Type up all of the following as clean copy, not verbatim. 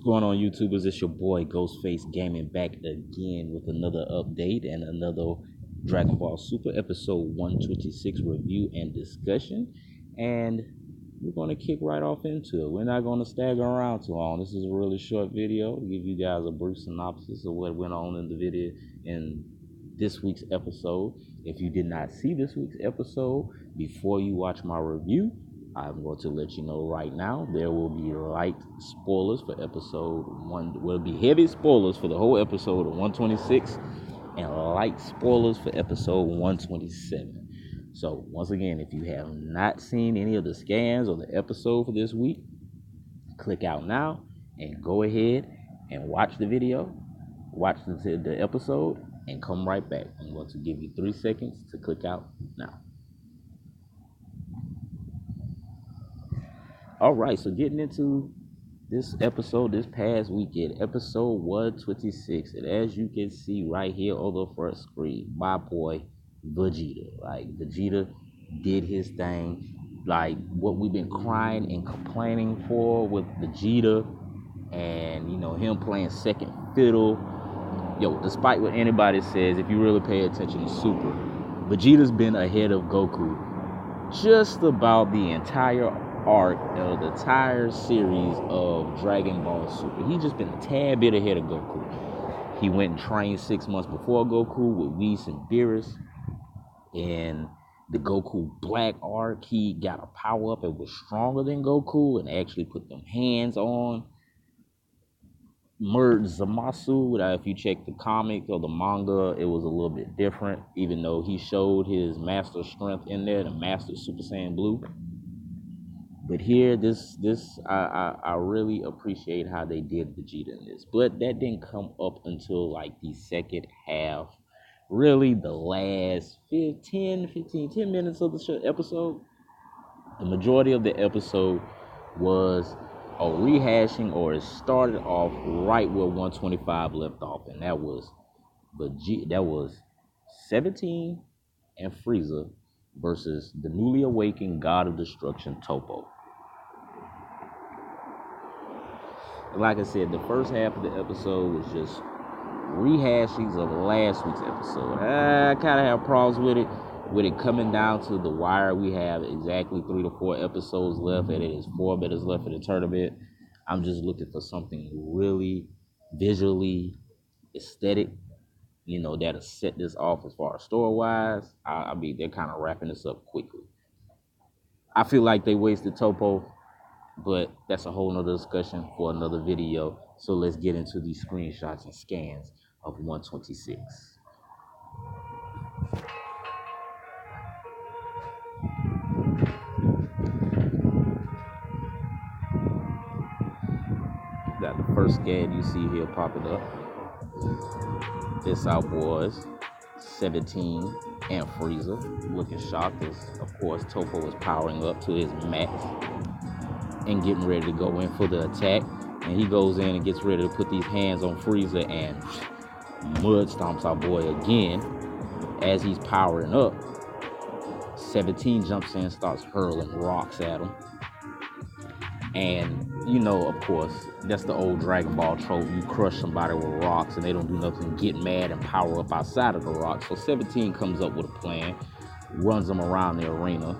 What's going on, YouTubers? It's your boy Ghostface Gaming back again with another update and another Dragon Ball Super episode 126 review and discussion. And we're going to kick right off into it. We're not going to stagger around too long. This is a really short video to give you guys a brief synopsis of what went on in the video in this week's episode. If you did not see this week's episode, before you watch my review, I'm going to let you know right now, there will be light spoilers for episode 1. Will be heavy spoilers for the whole episode of 126 and light spoilers for episode 127. So once again, if you have not seen any of the scans or the episode for this week, click out now and go ahead and watch the video, watch the episode, and come right back. I'm going to give you 3 seconds to click out now. All right, so getting into this episode this past weekend, episode 126, and as you can see right here on the first screen, my boy Vegeta. Like, Vegeta did his thing, like what we've been crying and complaining for with Vegeta, and him playing second fiddle. Despite what anybody says, if you really pay attention to Super, Vegeta's been ahead of Goku just about the entire arc of the entire series of Dragon Ball Super. He's just been a tad bit ahead of Goku. He went and trained 6 months before Goku with Whis and Beerus. In the Goku Black arc, he got a power up and was stronger than Goku and actually put them hands on merged Zamasu. If you check the comic or the manga, it was a little bit different, even though he showed his master strength in there, the master Super Saiyan Blue. But here, I really appreciate how they did Vegeta in this. But that didn't come up until like the second half. Really, the last 10 minutes of the episode. The majority of the episode was a rehashing, or it started off right where 125 left off. And that was Vegeta. That was 17 and Frieza versus the newly awakened God of Destruction, Toppo. Like I said, the first half of the episode was just rehashings of last week's episode. I kind of have problems with it coming down to the wire. We have exactly 3 to 4 episodes left, and it is 4 minutes left in the tournament. I'm just looking for something really visually aesthetic, that'll set this off as far as story-wise. I mean, they're kind of wrapping this up quickly. I feel like they wasted Toppo, but that's a whole nother discussion for another video. So let's get into these screenshots and scans of 126. Got the first scan you see here popping up. This our boys, 17 and Frieza, looking shocked as, of course, Toppo is powering up to his max and getting ready to go in for the attack. And he goes in and gets ready to put these hands on Frieza and mud stomps our boy again. As he's powering up, 17 jumps in and starts hurling rocks at him. And, of course, that's the old Dragon Ball trope. You crush somebody with rocks and they don't do nothing, get mad and power up outside of the rocks. So 17 comes up with a plan, runs them around the arena.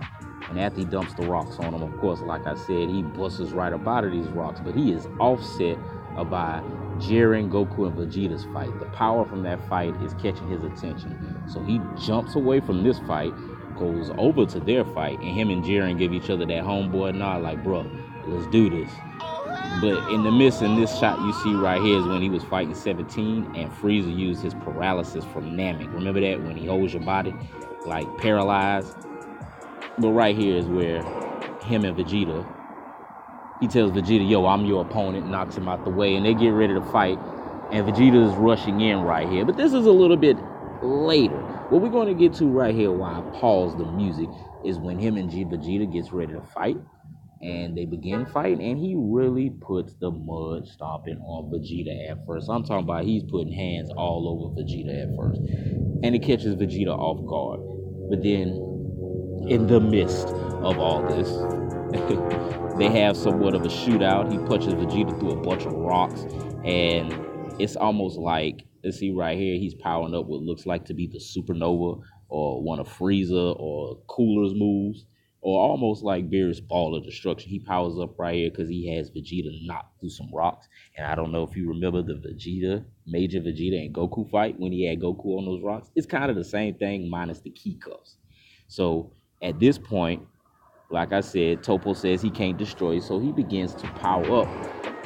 And after he dumps the rocks on him, of course, like I said, he busts right up out of these rocks. But he is offset by Jiren, Goku, and Vegeta's fight. The power from that fight is catching his attention. So he jumps away from this fight, goes over to their fight, and him and Jiren give each other that homeboy nod like, bro, let's do this. But in the midst in this shot you see right here is when he was fighting 17 and Frieza used his paralysis from Namek. Remember that? When he holds your body like paralyzed? But right here is where him and Vegeta, he tells Vegeta, yo, I'm your opponent, knocks him out the way, and they get ready to fight. And Vegeta is rushing in right here. But this is a little bit later. What we're going to get to right here while I pause the music is when him and Vegeta gets ready to fight. And they begin fighting, and he really puts the mud stomping on Vegeta at first. I'm talking about he's putting hands all over Vegeta at first. And it catches Vegeta off guard. But then, in the midst of all this, They have somewhat of a shootout. He punches Vegeta through a bunch of rocks, and it's almost like, let's see right here, he's powering up what looks like to be the supernova or one of Frieza or Cooler's moves, or almost like Beerus' Ball of Destruction. He powers up right here because he has Vegeta knocked through some rocks. And I don't know if you remember the Major Vegeta and Goku fight when he had Goku on those rocks. It's kind of the same thing minus the key cuffs. So at this point, like I said, Toppo says he can't destroy, so he begins to power up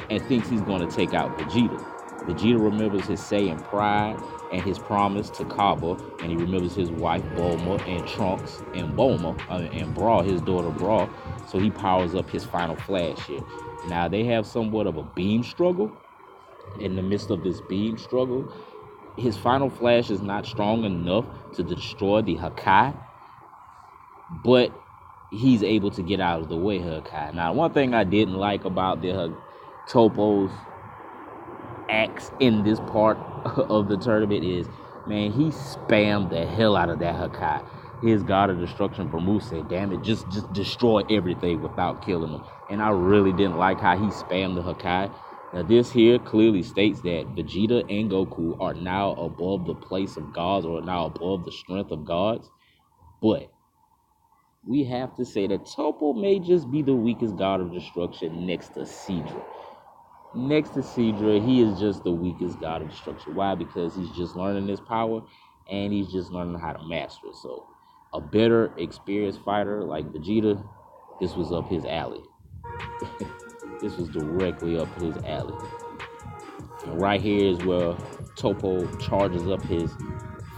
and thinks he's going to take out Vegeta. Vegeta remembers his Saiyan pride and his promise to Kaba, and he remembers his wife Bulma and Trunks and and Bra, his daughter Bra. So he powers up his final flash here. Now they have somewhat of a beam struggle. In the midst of this beam struggle, his final flash is not strong enough to destroy the Hakai, but he's able to get out of the way, Hakai. Now, one thing I didn't like about the Toppo's acts in this part of the tournament is, man, he spammed the hell out of that Hakai. His God of Destruction for Moose said, damn it, just destroy everything without killing him. And I really didn't like how he spammed the Hakai. Now, this here clearly states that Vegeta and Goku are now above the place of gods, or now above the strength of gods. But we have to say that Toppo may just be the weakest God of Destruction next to Seadra. Next to Seadra, he is just the weakest God of Destruction. Why? Because he's just learning his power, and he's just learning how to master it. So a better, experienced fighter like Vegeta, this was up his alley. This was directly up his alley. And right here is where Toppo charges up his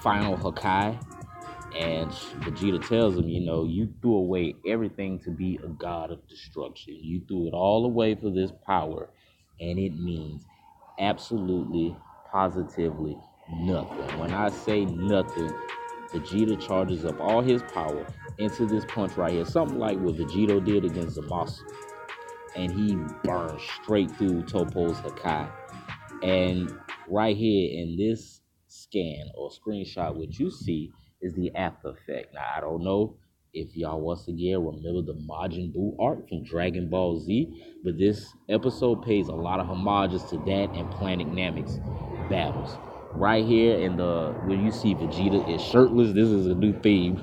final Hakai. And Vegeta tells him, you know, you threw away everything to be a god of destruction. You threw it all away for this power. And it means absolutely, positively nothing. When I say nothing, Vegeta charges up all his power into this punch right here. Something like what Vegito did against Zamasu. And he burns straight through Toppo's Hakai. And right here in this scan or screenshot, what you see is the after effect. Now, I don't know if y'all once again remember the Majin Buu art from Dragon Ball Z, but this episode pays a lot of homages to that and Planet Namek's battles. Right here in the where you see Vegeta is shirtless. This is a new theme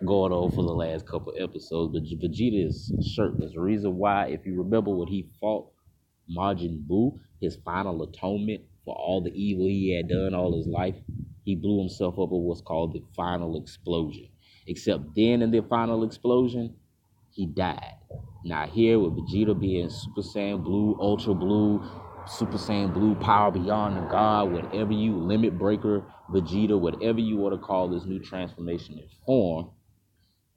going on for the last couple episodes, but Vegeta is shirtless. The reason why, if you remember when he fought Majin Buu, his final atonement for all the evil he had done all his life, he blew himself up with what's called the final explosion. Except then in the final explosion, he died. Now here with Vegeta being Super Saiyan Blue, Ultra Blue, Super Saiyan Blue, Power Beyond the God, whatever you, Limit Breaker, Vegeta, whatever you want to call this new transformation in form,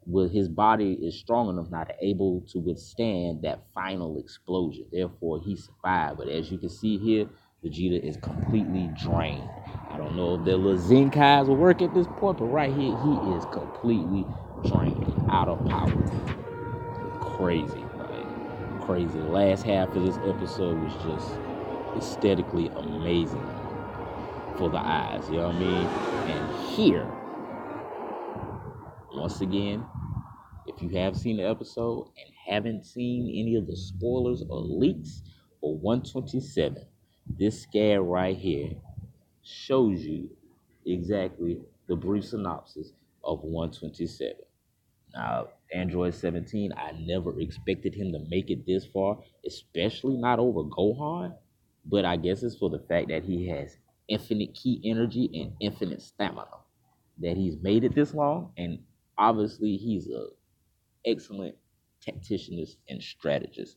with his body is strong enough not able to withstand that final explosion. Therefore, he survived. But as you can see here, Vegeta is completely drained. I don't know if their little Zenkais will work at this point, but right here, he is completely drained, out of power. Crazy, like crazy. The last half of this episode was just aesthetically amazing for the eyes, you know what I mean? And here, once again, if you have seen the episode and haven't seen any of the spoilers or leaks for 127, this scare right here shows you exactly the brief synopsis of 127. Now, Android 17, I never expected him to make it this far, especially not over Gohan, but I guess it's for the fact that he has infinite key energy and infinite stamina, that he's made it this long, and obviously he's a excellent tacticianist and strategist.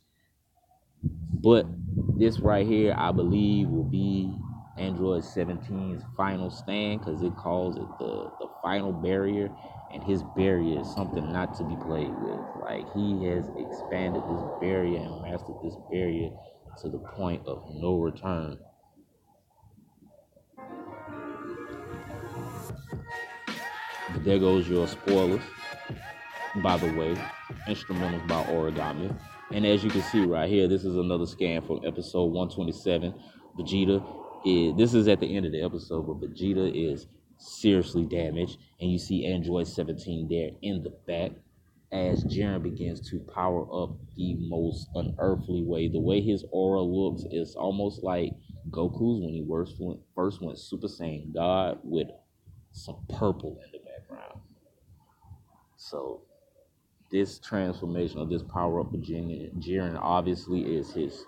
But this right here, I believe, will be Android 17's final stand, because it calls it the final barrier, and his barrier is something not to be played with. Like, he has expanded this barrier and mastered this barrier to the point of no return. But there goes your spoilers. By the way, instrumentals by Origami. And as you can see right here, this is another scan from episode 127. Vegeta this is at the end of the episode, but Vegeta is seriously damaged. And you see Android 17 there in the back. as Jiren begins to power up the most unearthly way. The way his aura looks is almost like Goku's when he first went Super Saiyan God with some purple in the background. So this transformation of this power up of Jiren obviously is his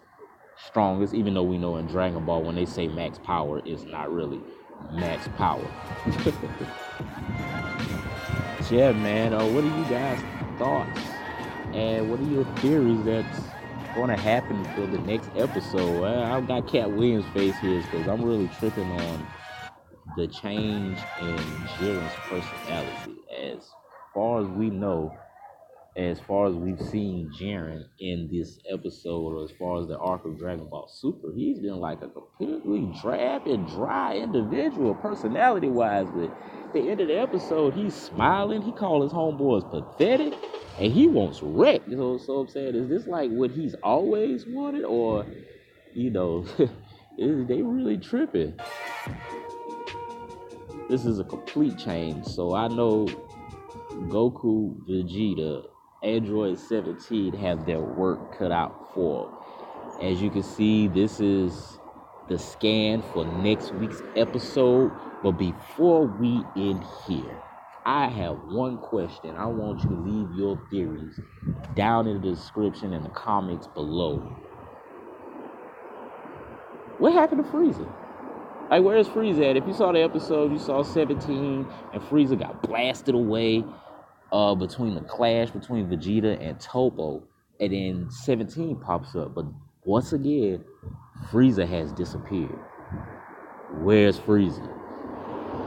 strongest, even though we know in Dragon Ball when they say max power, it's not really max power. Yeah, man. What are you guys' thoughts? And what are your theories that's going to happen for the next episode? I've got Cat Williams' face here because I'm really tripping on the change in Jiren's personality. As far as we know, as far as we've seen Jiren in this episode, or as far as the arc of Dragon Ball Super, he's been like a completely drab and dry individual, personality-wise. But at the end of the episode, he's smiling. He calls his homeboys pathetic, and he wants wreck. So I'm saying, is this like what he's always wanted, or is they really tripping? This is a complete change. So I know Goku, Vegeta, Android 17 have their work cut out for them. As you can see, this is the scan for next week's episode. But before we end here, I have one question. I want you to leave your theories down in the description in the comments below. What happened to Frieza? Like, where's Frieza at? If you saw the episode, you saw 17 and Frieza got blasted away between the clash between Vegeta and Toppo, and then 17 pops up. But once again, Frieza has disappeared. Where's Frieza?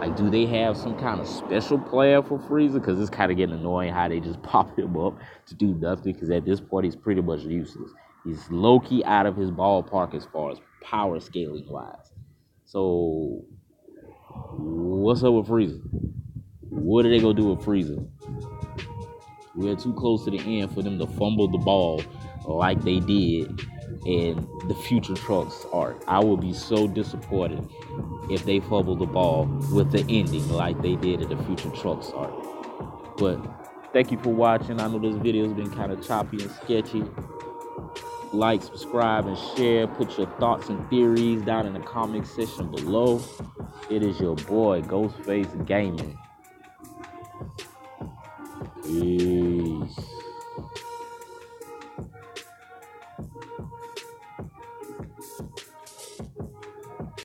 Like, do they have some kind of special plan for Frieza? Because it's kind of getting annoying how they just pop him up to do nothing, because at this point, he's pretty much useless. He's low-key out of his ballpark as far as power scaling wise. So, what's up with Frieza? What are they going to do with Frieza? We're too close to the end for them to fumble the ball like they did in the Future Trunks arc. I would be so disappointed if they fumble the ball with the ending like they did in the Future Trunks arc. But thank you for watching. I know this video has been kind of choppy and sketchy. Like, subscribe, and share. Put your thoughts and theories down in the comment section below. It is your boy, Ghostface Gaming. Peace.